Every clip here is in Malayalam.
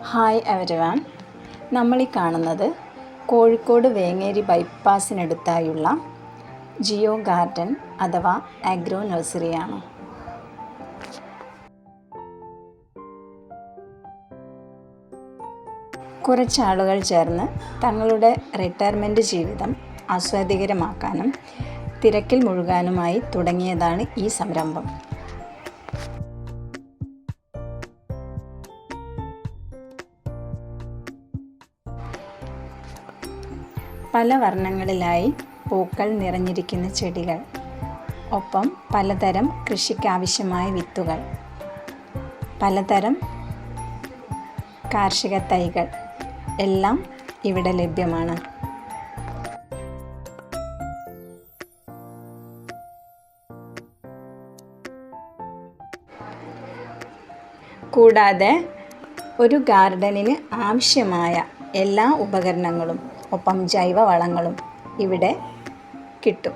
ഹായ് എവരിവൺ, നമ്മളീ കാണുന്നത് കോഴിക്കോട് വേങ്ങേരി ബൈപ്പാസിനടുത്തായുള്ള ജിയോ ഗാർഡൻ അഥവാ അഗ്രോ നഴ്സറിയാണ്. കുറച്ചാളുകൾ ചേർന്ന് തങ്ങളുടെ റിട്ടയർമെൻറ്റ് ജീവിതം ആസ്വാദികരമാക്കാനും തിരക്കിൽ മുഴുകാനുമായി തുടങ്ങിയതാണ് ഈ സംരംഭം. പല വർണ്ണങ്ങളിലായി പൂക്കൾ നിറഞ്ഞിരിക്കുന്ന ചെടികൾ, ഒപ്പം പലതരം കൃഷിക്കാവശ്യമായ വിത്തുകൾ, പലതരം കാർഷിക തൈകൾ എല്ലാം ഇവിടെ ലഭ്യമാണ്. കൂടാതെ ഒരു ഗാർഡനിന് ആവശ്യമായ എല്ലാ ഉപകരണങ്ങളും ഒപ്പം ജൈവവളങ്ങളും ഇവിടെ കിട്ടും.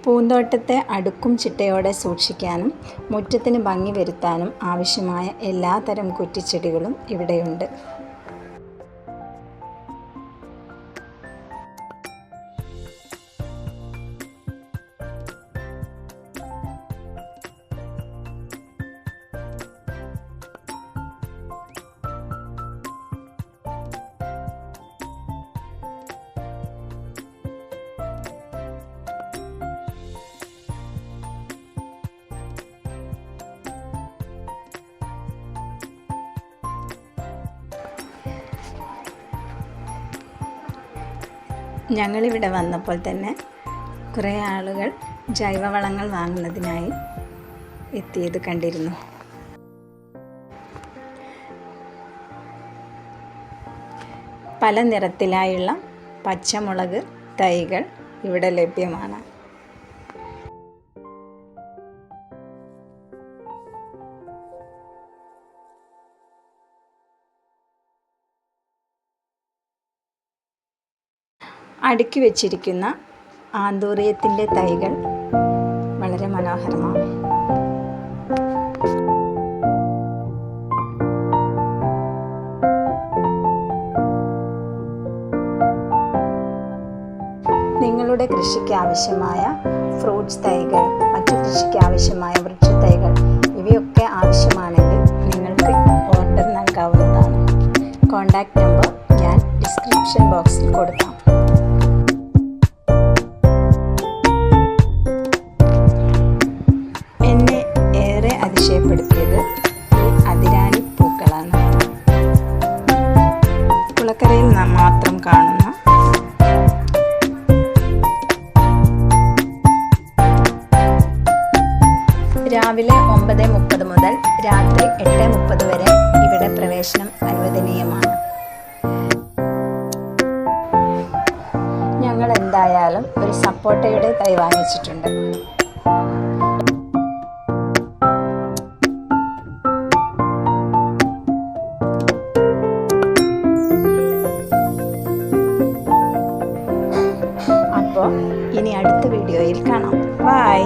പൂന്തോട്ടത്തെ അടുക്കും ചിട്ടയോടെ സൂക്ഷിക്കാനും മുറ്റത്തിന് ഭംഗി വരുത്താനും ആവശ്യമായ എല്ലാത്തരം കുറ്റിച്ചെടികളും ഇവിടെയുണ്ട്. ഞങ്ങളിവിടെ വന്നപ്പോൾ തന്നെ കുറേ ആളുകൾ ജൈവവളങ്ങൾ വാങ്ങുന്നതിനായി എത്തിയത് കണ്ടിരുന്നു. പല നിറത്തിലായുള്ള പച്ചമുളക് തൈകൾ ഇവിടെ ലഭ്യമാണ്. അടുക്കി വച്ചിരിക്കുന്ന ആന്തൂറിയത്തിൻ്റെ തൈകൾ വളരെ മനോഹരമാണ്. നിങ്ങളുടെ കൃഷിക്ക് ആവശ്യമായ ഫ്രൂട്ട്സ് തൈകൾ, മറ്റു കൃഷിക്ക് ആവശ്യമായ വൃക്ഷത്തൈകൾ ഇവയൊക്കെ ആവശ്യമാണെങ്കിൽ നിങ്ങൾക്ക് ഓർഡർ നൽകാവുന്നതാണ്. കോൺടാക്റ്റ് നമ്പർ ഞാൻ ഡിസ്ക്രിപ്ഷൻ ബോക്സിൽ കൊടുക്കാം. അതിശയപ്പെടുത്തിയത് ഈ അതിരാണി പൂക്കളാണ്. കുളക്കരയിൽ മാത്രം കാണുന്ന രാവിലെ 9:30 മുതൽ രാത്രി 8:30 വരെ ഇവിടെ പ്രവേശനം അനുവദനീയമാണ്. ഞങ്ങൾ എന്തായാലും ഒരു സപ്പോട്ടയുടെ തൈ വാങ്ങിച്ചിട്ടുണ്ട്. അപ്പോൾ ഇനി അടുത്ത വീഡിയോയിൽ കാണാം. ബൈ.